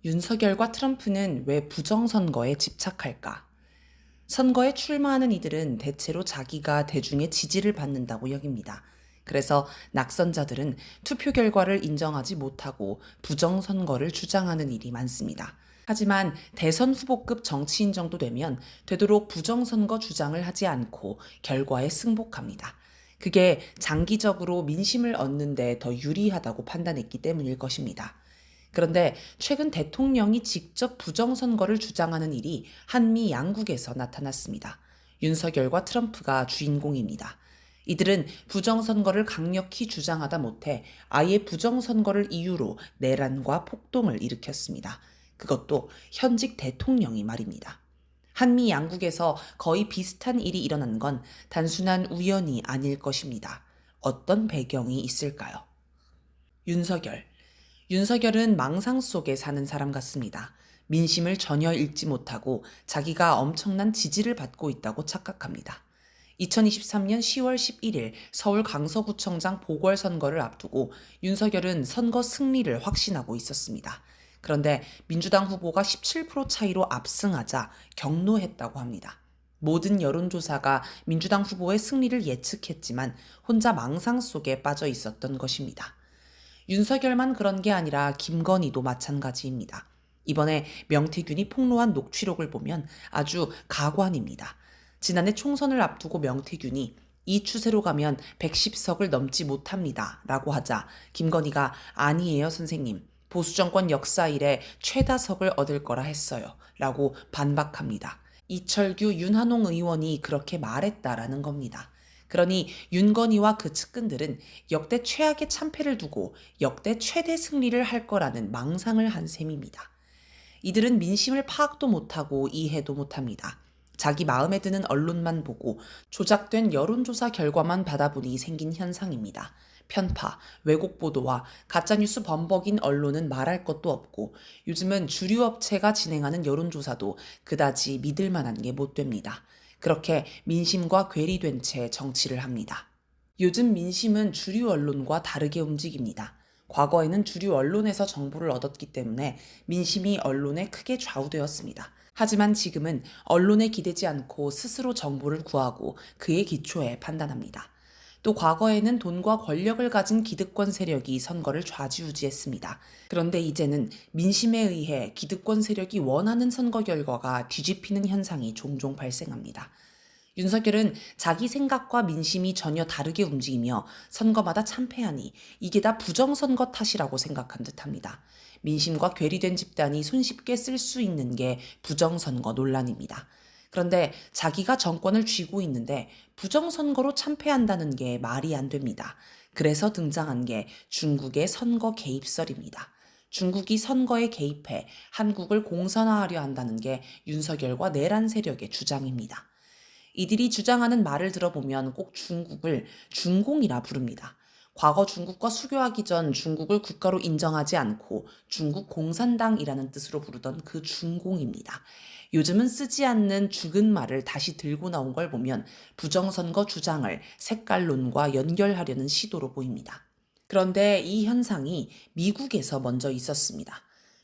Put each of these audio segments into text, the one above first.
윤석열과 트럼프는 왜 부정선거에 집착할까? 선거에 출마하는 이들은 대체로 자기가 대중의 지지를 받는다고 여깁니다. 그래서 낙선자들은 투표 결과를 인정하지 못하고 부정선거를 주장하는 일이 많습니다. 하지만 대선 후보급 정치인 정도 되면 되도록 부정선거 주장을 하지 않고 결과에 승복합니다. 그게 장기적으로 민심을 얻는 데 더 유리하다고 판단했기 때문일 것입니다. 그런데 최근 대통령이 직접 부정선거를 주장하는 일이 한미 양국에서 나타났습니다. 윤석열과 트럼프가 주인공입니다. 이들은 부정선거를 강력히 주장하다 못해 아예 부정선거를 이유로 내란과 폭동을 일으켰습니다. 그것도 현직 대통령이 말입니다. 한미 양국에서 거의 비슷한 일이 일어난 건 단순한 우연이 아닐 것입니다. 어떤 배경이 있을까요? 윤석열. 윤석열은 망상 속에 사는 사람 같습니다. 민심을 전혀 읽지 못하고 자기가 엄청난 지지를 받고 있다고 착각합니다. 2023년 10월 11일 서울 강서구청장 보궐선거를 앞두고 윤석열은 선거 승리를 확신하고 있었습니다. 그런데 민주당 후보가 17% 차이로 압승하자 격노했다고 합니다. 모든 여론조사가 민주당 후보의 승리를 예측했지만 혼자 망상 속에 빠져 있었던 것입니다. 윤석열만 그런 게 아니라 김건희도 마찬가지입니다. 이번에 명태균이 폭로한 녹취록을 보면 아주 가관입니다. 지난해 총선을 앞두고 명태균이 이 추세로 가면 110석을 넘지 못합니다. 라고 하자 김건희가 아니에요 선생님. 보수정권 역사 이래 최다석을 얻을 거라 했어요. 라고 반박합니다. 이철규, 윤한홍 의원이 그렇게 말했다라는 겁니다. 그러니 윤건희와 그 측근들은 역대 최악의 참패를 두고 역대 최대 승리를 할 거라는 망상을 한 셈입니다. 이들은 민심을 파악도 못하고 이해도 못합니다. 자기 마음에 드는 언론만 보고 조작된 여론조사 결과만 받아보니 생긴 현상입니다. 편파, 왜곡 보도와 가짜뉴스 범벅인 언론은 말할 것도 없고 요즘은 주류 업체가 진행하는 여론조사도 그다지 믿을 만한 게 못 됩니다. 그렇게 민심과 괴리된 채 정치를 합니다. 요즘 민심은 주류 언론과 다르게 움직입니다. 과거에는 주류 언론에서 정보를 얻었기 때문에 민심이 언론에 크게 좌우되었습니다. 하지만 지금은 언론에 기대지 않고 스스로 정보를 구하고 그에 기초해 판단합니다. 또 과거에는 돈과 권력을 가진 기득권 세력이 선거를 좌지우지했습니다. 그런데 이제는 민심에 의해 기득권 세력이 원하는 선거 결과가 뒤집히는 현상이 종종 발생합니다. 윤석열은 자기 생각과 민심이 전혀 다르게 움직이며 선거마다 참패하니 이게 다 부정선거 탓이라고 생각한 듯합니다. 민심과 괴리된 집단이 손쉽게 쓸 수 있는 게 부정선거 논란입니다. 그런데 자기가 정권을 쥐고 있는데 부정선거로 참패한다는 게 말이 안 됩니다. 그래서 등장한 게 중국의 선거 개입설입니다. 중국이 선거에 개입해 한국을 공산화하려 한다는 게 윤석열과 내란 세력의 주장입니다. 이들이 주장하는 말을 들어보면 꼭 중국을 중공이라 부릅니다. 과거 중국과 수교하기 전 중국을 국가로 인정하지 않고 중국 공산당이라는 뜻으로 부르던 그 중공입니다. 요즘은 쓰지 않는 죽은 말을 다시 들고 나온 걸 보면 부정선거 주장을 색깔론과 연결하려는 시도로 보입니다. 그런데 이 현상이 미국에서 먼저 있었습니다.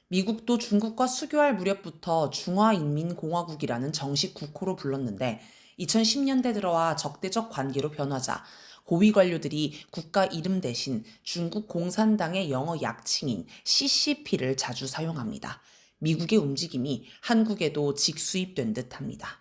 미국도 중국과 수교할 무렵부터 중화인민공화국이라는 정식 국호로 불렀는데 2010년대 들어와 적대적 관계로 변하자 고위 관료들이 국가 이름 대신 중국 공산당의 영어 약칭인 CCP를 자주 사용합니다. 미국의 움직임이 한국에도 직수입된 듯합니다.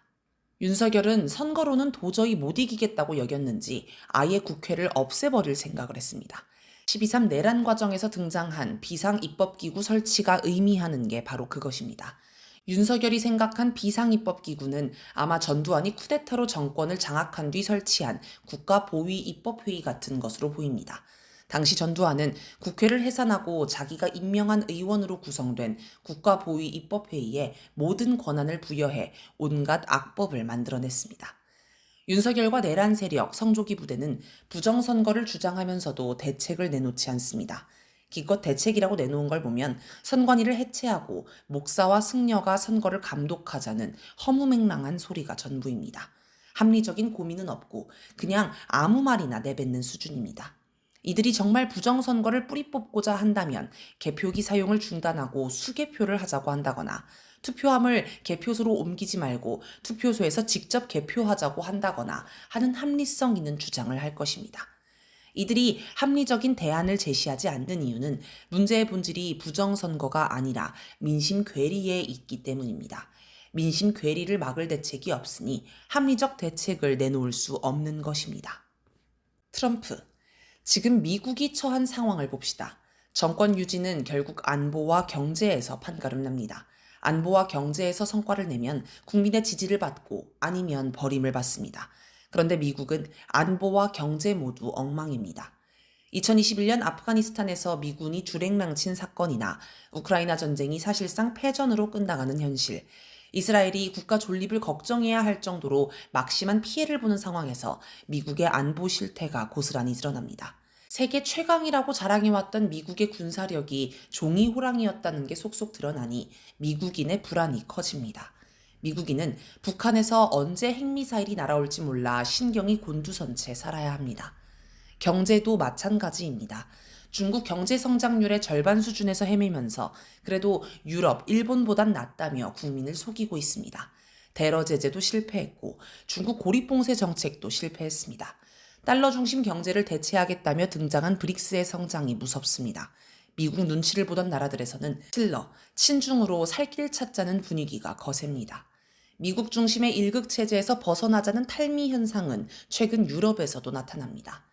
윤석열은 선거로는 도저히 못 이기겠다고 여겼는지 아예 국회를 없애버릴 생각을 했습니다. 12.3 내란 과정에서 등장한 비상입법기구 설치가 의미하는 게 바로 그것입니다. 윤석열이 생각한 비상입법기구는 아마 전두환이 쿠데타로 정권을 장악한 뒤 설치한 국가보위입법회의 같은 것으로 보입니다. 당시 전두환은 국회를 해산하고 자기가 임명한 의원으로 구성된 국가보위입법회의에 모든 권한을 부여해 온갖 악법을 만들어냈습니다. 윤석열과 내란 세력, 성조기 부대는 부정선거를 주장하면서도 대책을 내놓지 않습니다. 기껏 대책이라고 내놓은 걸 보면 선관위를 해체하고 목사와 승려가 선거를 감독하자는 허무맹랑한 소리가 전부입니다. 합리적인 고민은 없고 그냥 아무 말이나 내뱉는 수준입니다. 이들이 정말 부정선거를 뿌리 뽑고자 한다면 개표기 사용을 중단하고 수개표를 하자고 한다거나 투표함을 개표소로 옮기지 말고 투표소에서 직접 개표하자고 한다거나 하는 합리성 있는 주장을 할 것입니다. 이들이 합리적인 대안을 제시하지 않는 이유는 문제의 본질이 부정선거가 아니라 민심 괴리에 있기 때문입니다. 민심 괴리를 막을 대책이 없으니 합리적 대책을 내놓을 수 없는 것입니다. 트럼프. 지금 미국이 처한 상황을 봅시다. 정권 유지는 결국 안보와 경제에서 판가름 납니다. 안보와 경제에서 성과를 내면 국민의 지지를 받고 아니면 버림을 받습니다. 그런데 미국은 안보와 경제 모두 엉망입니다. 2021년 아프가니스탄에서 미군이 주랭랑친 사건이나 우크라이나 전쟁이 사실상 패전으로 끝나가는 현실, 이스라엘이 국가 존립을 걱정해야 할 정도로 막심한 피해를 보는 상황에서 미국의 안보 실태가 고스란히 드러납니다. 세계 최강이라고 자랑해왔던 미국의 군사력이 종이 호랑이였다는 게 속속 드러나니 미국인의 불안이 커집니다. 미국인은 북한에서 언제 핵미사일이 날아올지 몰라 신경이 곤두선 채 살아야 합니다. 경제도 마찬가지입니다. 중국 경제 성장률의 절반 수준에서 헤매면서 그래도 유럽, 일본보단 낫다며 국민을 속이고 있습니다. 대러 제재도 실패했고 중국 고립봉쇄 정책도 실패했습니다. 달러 중심 경제를 대체하겠다며 등장한 브릭스의 성장이 무섭습니다. 미국 눈치를 보던 나라들에서는 친중으로 살 길 찾자는 분위기가 거셉니다. 미국 중심의 일극 체제에서 벗어나자는 탈미 현상은 최근 유럽에서도 나타납니다.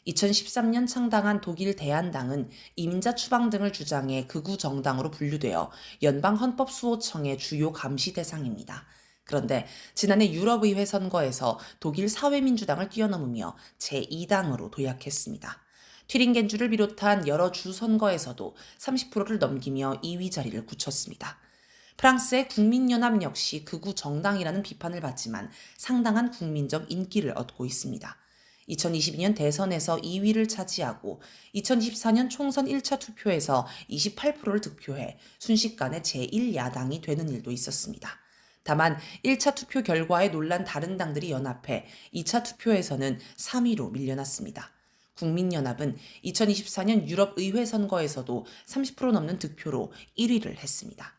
2013년 창당한 독일 대한당은 이민자 추방 등을 주장해 극우 정당으로 분류되어 연방헌법수호청의 주요 감시 대상입니다. 그런데 지난해 유럽의회 선거에서 독일 사회민주당을 뛰어넘으며 제2당으로 도약했습니다. 튀링겐주를 비롯한 여러 주 선거에서도 30%를 넘기며 2위 자리를 굳혔습니다. 프랑스의 국민연합 역시 극우 정당이라는 비판을 받지만 상당한 국민적 인기를 얻고 있습니다. 2022년 대선에서 2위를 차지하고 2024년 총선 1차 투표에서 28%를 득표해 순식간에 제1야당이 되는 일도 있었습니다. 다만 1차 투표 결과에 놀란 다른 당들이 연합해 2차 투표에서는 3위로 밀려났습니다. 국민연합은 2024년 유럽의회 선거에서도 30% 넘는 득표로 1위를 했습니다.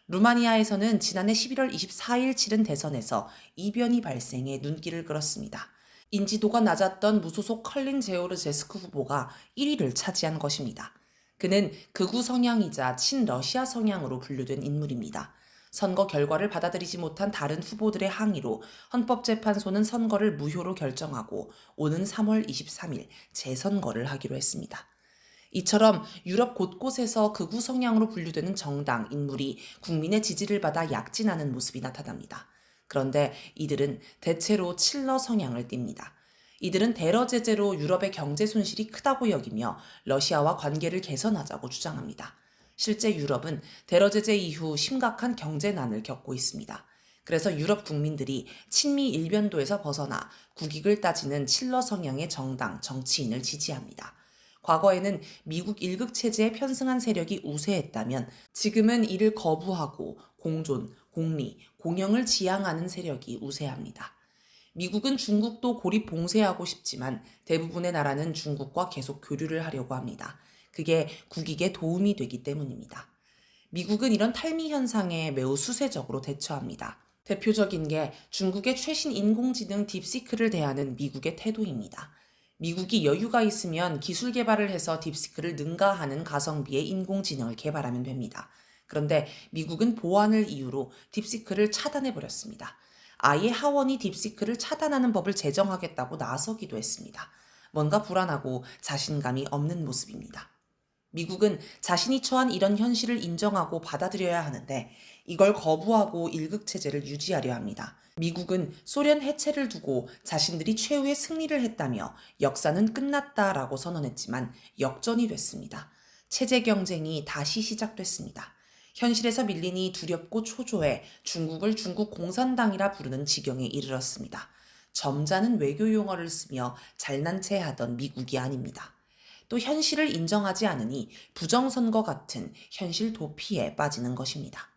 루마니아에서는 지난해 11월 24일 치른 대선에서 이변이 발생해 눈길을 끌었습니다. 인지도가 낮았던 무소속 컬린 제오르제스크 후보가 1위를 차지한 것입니다. 그는 극우 성향이자 친러시아 성향으로 분류된 인물입니다. 선거 결과를 받아들이지 못한 다른 후보들의 항의로 헌법재판소는 선거를 무효로 결정하고 오는 3월 23일 재선거를 하기로 했습니다. 이처럼 유럽 곳곳에서 극우 성향으로 분류되는 정당, 인물이 국민의 지지를 받아 약진하는 모습이 나타납니다. 그런데 이들은 대체로 칠러 성향을 띱니다. 이들은 대러 제재로 유럽의 경제 손실이 크다고 여기며 러시아와 관계를 개선하자고 주장합니다. 실제 유럽은 대러 제재 이후 심각한 경제난을 겪고 있습니다. 그래서 유럽 국민들이 친미 일변도에서 벗어나 국익을 따지는 칠러 성향의 정당, 정치인을 지지합니다. 과거에는 미국 일극 체제에 편승한 세력이 우세했다면 지금은 이를 거부하고 공존, 공리, 공영을 지향하는 세력이 우세합니다. 미국은 중국도 고립 봉쇄하고 싶지만 대부분의 나라는 중국과 계속 교류를 하려고 합니다. 그게 국익에 도움이 되기 때문입니다. 미국은 이런 탈미 현상에 매우 수세적으로 대처합니다. 대표적인 게 중국의 최신 인공지능 딥시크를 대하는 미국의 태도입니다. 미국이 여유가 있으면 기술 개발을 해서 딥시크를 능가하는 가성비의 인공지능을 개발하면 됩니다. 그런데 미국은 보안을 이유로 딥시크를 차단해버렸습니다. 아예 하원이 딥시크를 차단하는 법을 제정하겠다고 나서기도 했습니다. 뭔가 불안하고 자신감이 없는 모습입니다. 미국은 자신이 처한 이런 현실을 인정하고 받아들여야 하는데 이걸 거부하고 일극체제를 유지하려 합니다. 미국은 소련 해체를 두고 자신들이 최후의 승리를 했다며 역사는 끝났다라고 선언했지만 역전이 됐습니다. 체제 경쟁이 다시 시작됐습니다. 현실에서 밀리니 두렵고 초조해 중국을 중국 공산당이라 부르는 지경에 이르렀습니다. 점잖은 외교 용어를 쓰며 잘난 체 하던 미국이 아닙니다. 또 현실을 인정하지 않으니 부정선거 같은 현실 도피에 빠지는 것입니다.